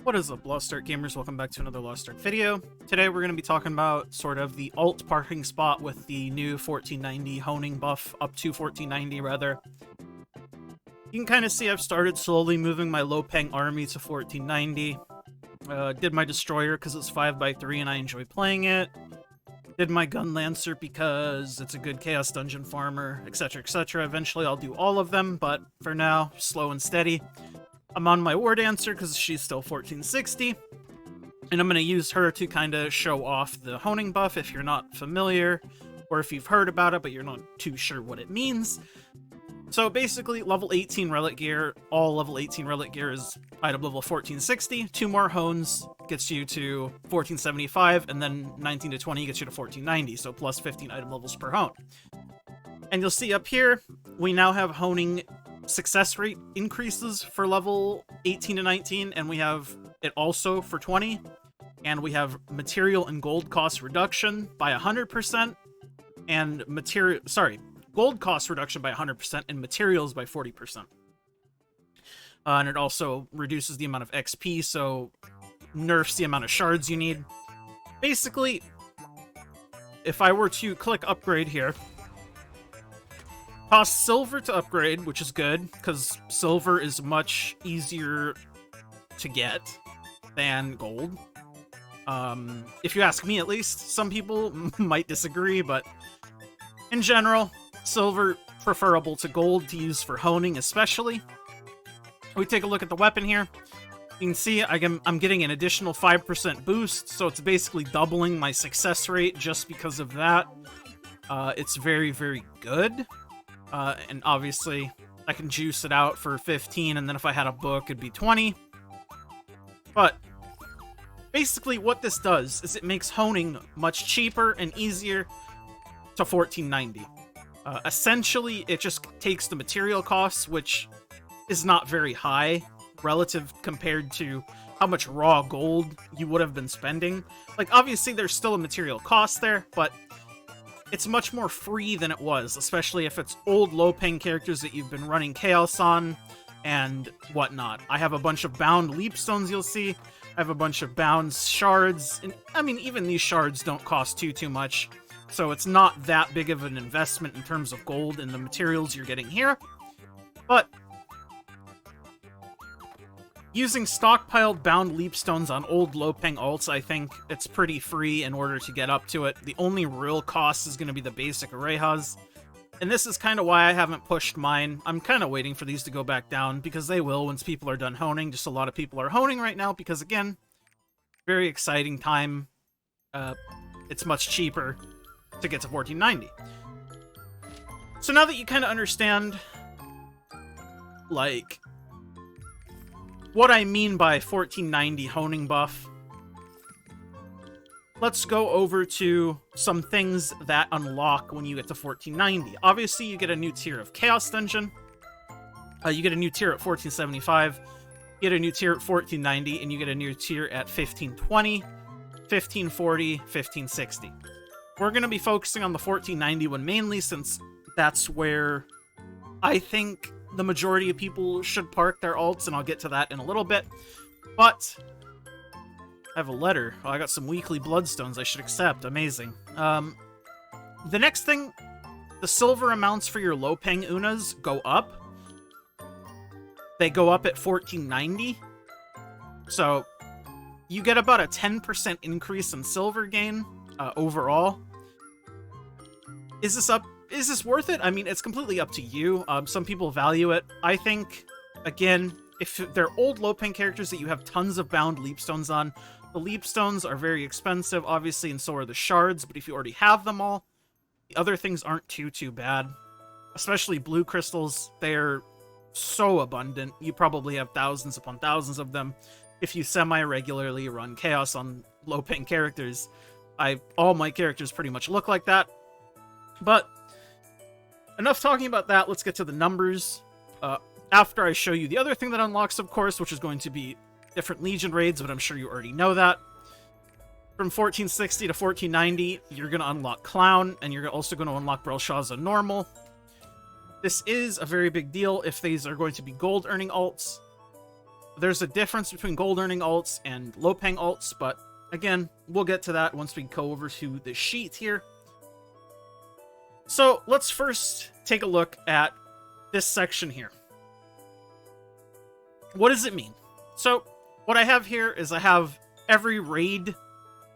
What is up, Lost Ark gamers? Welcome back to another Lost Ark video. Today we're going to be talking about sort of the alt parking spot with the new 1490 honing buff, up to 1490 rather. You can kind of see I've started slowly moving my Lopang army to 1490. Did my destroyer because it's 5x3 and I enjoy playing it. Did my gun lancer because it's a good chaos dungeon farmer, etc, etc. Eventually I'll do all of them, but for now, slow and steady. I'm on my war dancer because she's still 1460, and I'm going to use her to kind of show off the honing buff if you're not familiar, or if you've heard about it but you're not too sure what it means. So basically, level 18 relic gear, all level 18 relic gear is item level 1460, 2 more hones gets you to 1475, and then 19 to 20 gets you to 1490, so plus 15 item levels per hone. And you'll see up here, we now have honing success rate increases for level 18 to 19, and we have it also for 20, and we have material and gold cost reduction by 100%, and gold cost reduction by 100%, and materials by 40%. And it also reduces the amount of XP, so nerfs the amount of shards you need. Basically, if I were to click upgrade here, costs silver to upgrade, which is good, because silver is much easier to get than gold. If you ask me, at least. Some people might disagree, but in general, silver preferable to gold to use for honing, especially. We take a look at the weapon here. You can see I'm getting an additional 5% boost, so it's basically doubling my success rate just because of that. It's very, very good. And obviously, I can juice it out for 15, and then if I had a book, it'd be 20. But basically, what this does is it makes honing much cheaper and easier to 1490. Essentially, it just takes the material costs, which is not very high relative compared to how much raw gold you would have been spending. Like, obviously, there's still a material cost there, but it's much more free than it was, especially if it's old Lopang characters that you've been running Chaos on and whatnot. I have a bunch of bound leapstones, you'll see. I have a bunch of bound shards. And, I mean, even these shards don't cost too much, so it's not that big of an investment in terms of gold and the materials you're getting here. But using stockpiled bound leapstones on old Lopang alts, I think it's pretty free in order to get up to it. The only real cost is going to be the basic Arrehas. And this is kind of why I haven't pushed mine. I'm kind of waiting for these to go back down, because they will once people are done honing. Just a lot of people are honing right now because, again, very exciting time. It's much cheaper to get to 1490. So now that you kind of understand, like, what I mean by 1490 honing buff, let's go over to some things that unlock when you get to 1490. Obviously, you get a new tier of Chaos Dungeon. You get a new tier at 1475. You get a new tier at 1490, and you get a new tier at 1520, 1540, 1560. We're going to be focusing on the 1490 one mainly, since that's where I think the majority of people should park their alts, and I'll get to that in a little bit. But I have a letter. Oh, I got some weekly bloodstones I should accept. Amazing. The next thing, the silver amounts for your Lopang Unas go up. They go up at 1490. So you get about a 10% increase in silver gain overall. Is this worth it? I mean, it's completely up to you. Some people value it. I think, again, if they're old Lopang characters that you have tons of bound leapstones on, the leapstones are very expensive, obviously, and so are the shards, but if you already have them all, the other things aren't too bad. Especially blue crystals, they're so abundant. You probably have thousands upon thousands of them. If you semi-regularly run Chaos on Lopang characters, all my characters pretty much look like that. But enough talking about that, let's get to the numbers. After I show you the other thing that unlocks, of course, which is going to be different Legion raids, but I'm sure you already know that. From 1460 to 1490, you're going to unlock Clown, and you're also going to unlock Belshazzar Normal. This is a very big deal if these are going to be gold-earning alts. there's a difference between gold earning alts and Lopang alts, but again, we'll get to that once we go over to the sheet here. So let's first take a look at this section here. What does it mean? So what I have here is I have every raid,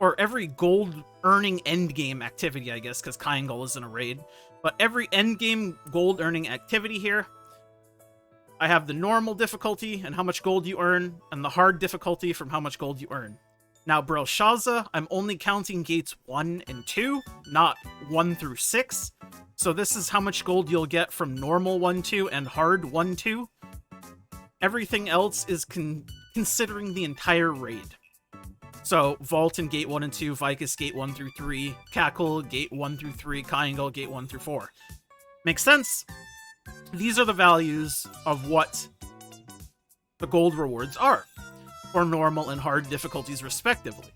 or every gold earning endgame activity, I guess, because Kyangol isn't a raid, but every endgame gold earning activity here. I have the normal difficulty and how much gold you earn, and the hard difficulty from how much gold you earn. Now, Belshazzar, I'm only counting gates 1 and 2, not 1 through 6. So this is how much gold you'll get from normal 1-2 and hard 1-2. Everything else is considering the entire raid. So, Vault in Gate 1 and 2, Vicus Gate 1 through 3, Cackle Gate 1 through 3, Kyangol Gate 1 through 4. Makes sense? These are the values of what the gold rewards are, for normal and hard difficulties respectively.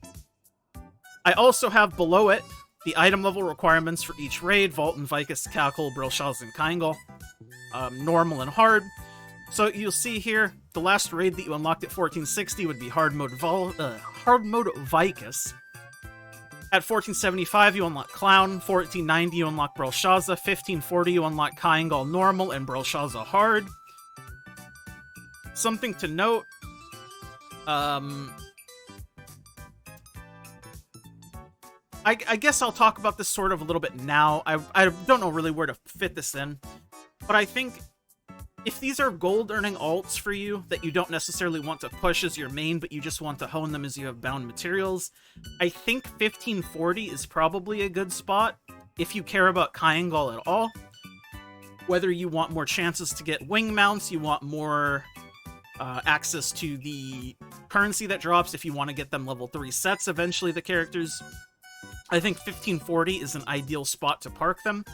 I also have below it the item level requirements for each raid, Vault and Vicus, Cackle, Belshazzar, and Kyangol, normal and hard. So you'll see here, the last raid that you unlocked at 1460 would be hard mode Vicus. At 1475, you unlock Clown. 1490, you unlock Belshazzar. 1540, you unlock Kyangol normal and Belshazzar hard. Something to note. I guess I'll talk about this sort of a little bit now. I don't know really where to fit this in, but I think if these are gold earning alts for you that you don't necessarily want to push as your main, but you just want to hone them as you have bound materials, I think 1540 is probably a good spot if you care about Kyangol at all. Whether you want more chances to get wing mounts, you want more access to the currency that drops if you want to get them level 3 sets eventually, the characters, I think 1540 is an ideal spot to park them.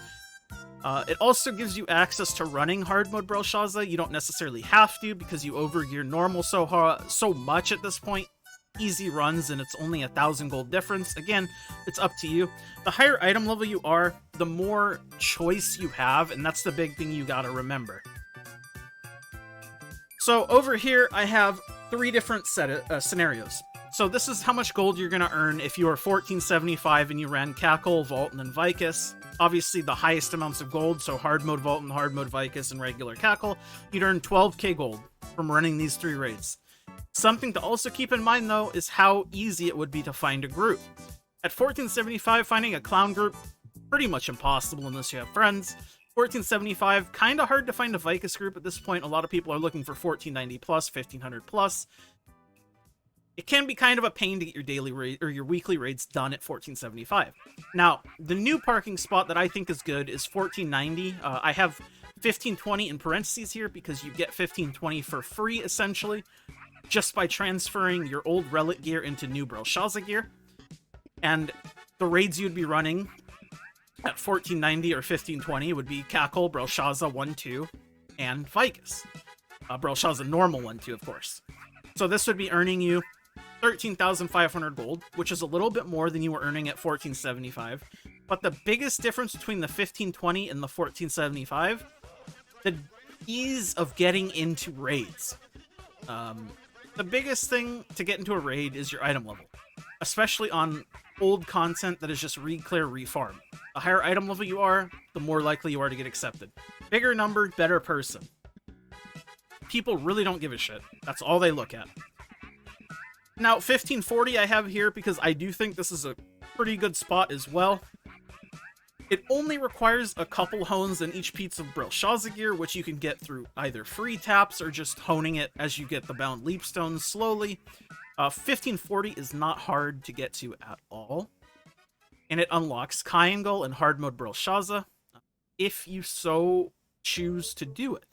It also gives you access to running hard mode Belshazzar. You don't necessarily have to because you overgear normal so much at this point. Easy runs and it's only 1,000 gold difference. Again, it's up to you. The higher item level you are, the more choice you have, and that's the big thing you gotta remember. So over here, I have 3 different scenarios. So this is how much gold you're going to earn if you are 1475 and you ran Cackle, Vault, and then Vicus. Obviously, the highest amounts of gold, so hard mode Vault and hard mode Vicus and regular Cackle, you'd earn 12k gold from running these 3 raids. Something to also keep in mind, though, is how easy it would be to find a group. At 1475, finding a clown group, pretty much impossible unless you have friends. 1475, kind of hard to find a Vicus group at this point. A lot of people are looking for 1490 plus, 1500 plus. It can be kind of a pain to get your daily raid or your weekly raids done at 1475. Now, the new parking spot that I think is good is 1490. I have 1520 in parentheses here because you get 1520 for free, essentially, just by transferring your old relic gear into new Belshazzar gear. And the raids you'd be running at 1490 or 1520 would be Cackle, Belshazzar 1-2, and Vicus. Belshazzar normal 1-2, of course. So this would be earning you 13,500 gold, which is a little bit more than you were earning at 1475. But the biggest difference between the 1520 and the 1475, the ease of getting into raids. The biggest thing to get into a raid is your item level, especially on old content that is just read, clear, refarm. The higher item level you are, the more likely you are to get accepted. Bigger number, better person. People really don't give a shit. That's all they look at. Now, 1540 I have here because I do think this is a pretty good spot as well. It only requires a couple hones in each piece of Belshazzar gear, which you can get through either free taps or just honing it as you get the bound leapstones slowly. 1540 is not hard to get to at all. And it unlocks Kyangol and hard mode Belshazzar if you so choose to do it.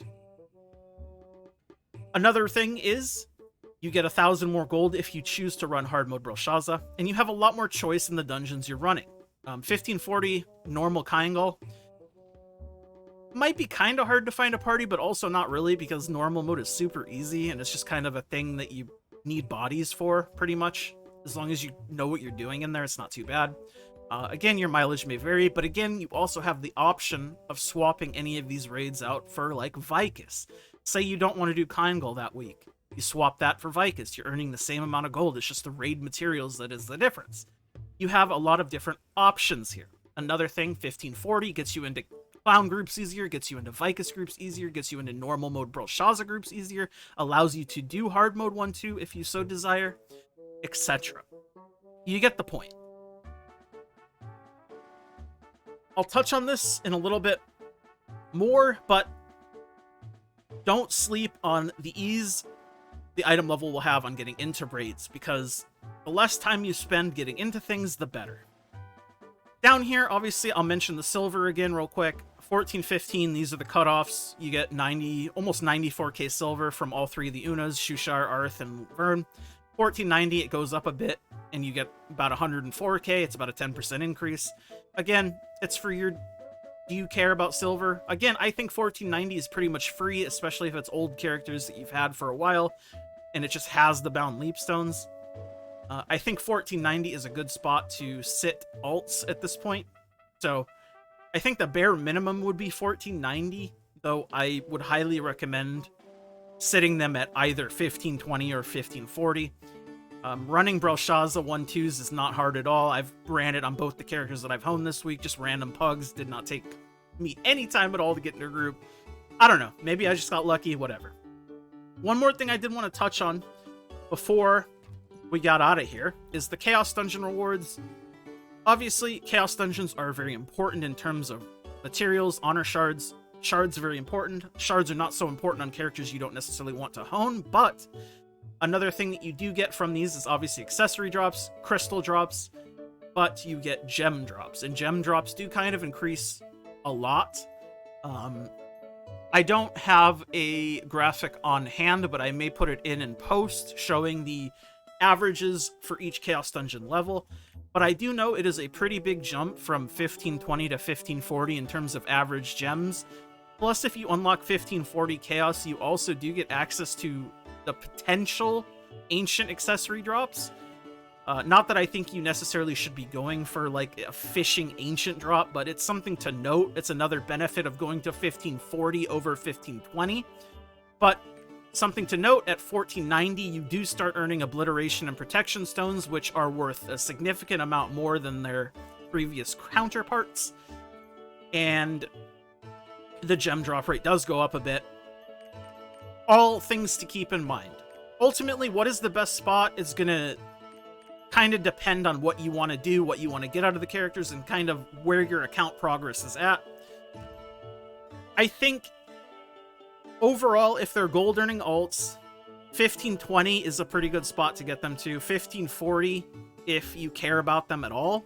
Another thing is, you get 1,000 more gold if you choose to run hard mode Belshazzar, and you have a lot more choice in the dungeons you're running. 1540 normal Kyangol might be kind of hard to find a party, but also not really, because normal mode is super easy, and it's just kind of a thing that you need bodies for, pretty much. As long as you know what you're doing in there, it's not too bad. Again, your mileage may vary, but again, you also have the option of swapping any of these raids out for, like, Vicus. Say you don't want to do Kyangol that week. You swap that for Vicus, you're earning the same amount of gold. It's just the raid materials that is the difference. You have a lot of different options here. Another thing, 1540 gets you into clown groups easier, gets you into Vicus groups easier, gets you into normal mode Belshazzar groups easier, allows you to do hard mode 1-2 if you so desire, etc. You get the point. I'll touch on this in a little bit more, but don't sleep on the ease the item level will have on getting into raids, because the less time you spend getting into things, the better. Down here, obviously, I'll mention the silver again real quick. 1415, these are the cutoffs. You get almost 94k silver from all three of the Unas, Shushar, Arth, and Vern. 1490, it goes up a bit, and you get about 104k. It's about a 10% increase. Again, it's for your... Do you care about silver? Again, I think 1490 is pretty much free, especially if it's old characters that you've had for a while, and it just has the bound leap stones. I think 1490 is a good spot to sit alts at this point. So I think the bare minimum would be 1490, though I would highly recommend sitting them at either 1520 or 1540. Running Belshazzar 1-2s is not hard at all. I've ran it on both the characters that I've honed this week, just random pugs. Did not take me any time at all to get in a group. I don't know. Maybe I just got lucky, whatever. One more thing I did want to touch on before we got out of here is the Chaos Dungeon rewards. Obviously, Chaos Dungeons are very important in terms of materials, honor shards. Shards are very important. Shards are not so important on characters you don't necessarily want to hone, but another thing that you do get from these is obviously accessory drops, crystal drops, but you get gem drops, and gem drops do kind of increase a lot. I don't have a graphic on hand, but I may put it in post showing the averages for each Chaos Dungeon level. But I do know it is a pretty big jump from 1520 to 1540 in terms of average gems. Plus, if you unlock 1540 Chaos, you also do get access to the potential ancient accessory drops. Not that I think you necessarily should be going for like a fishing ancient drop, but it's something to note. It's another benefit of going to 1540 over 1520. But something to note, at 1490, you do start earning obliteration and protection stones, which are worth a significant amount more than their previous counterparts. And the gem drop rate does go up a bit. All things to keep in mind. Ultimately, what is the best spot is going to kind of depend on what you want to do, what you want to get out of the characters, and kind of where your account progress is at. I think overall, if they're gold earning alts, 1520 is a pretty good spot to get them to. 1540 if you care about them at all.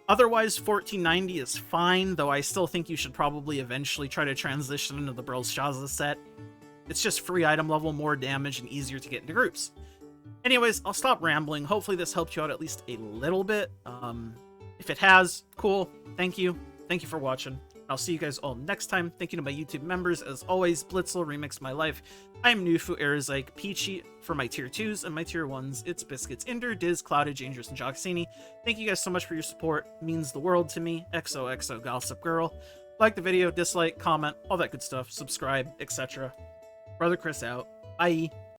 Otherwise, 1490 is fine, though I still think you should probably eventually try to transition into the Belshazzar set. It's just free item level, more damage, and easier to get into groups. Anyways, I'll stop rambling. Hopefully this helped you out at least a little bit. If it has, cool. Thank you. Thank you for watching. I'll see you guys all next time. Thank you to my YouTube members. As always, Blitzel Remix My Life. I'm Nufu, Arizike, Peachy for my tier 2s, and my tier 1s, it's Biscuits, Inder, Diz, Clouded, Dangerous, and Joxini. Thank you guys so much for your support. It means the world to me. XOXO Gossip Girl. Like the video, dislike, comment, all that good stuff. Subscribe, etc. Brother Chris out. Bye.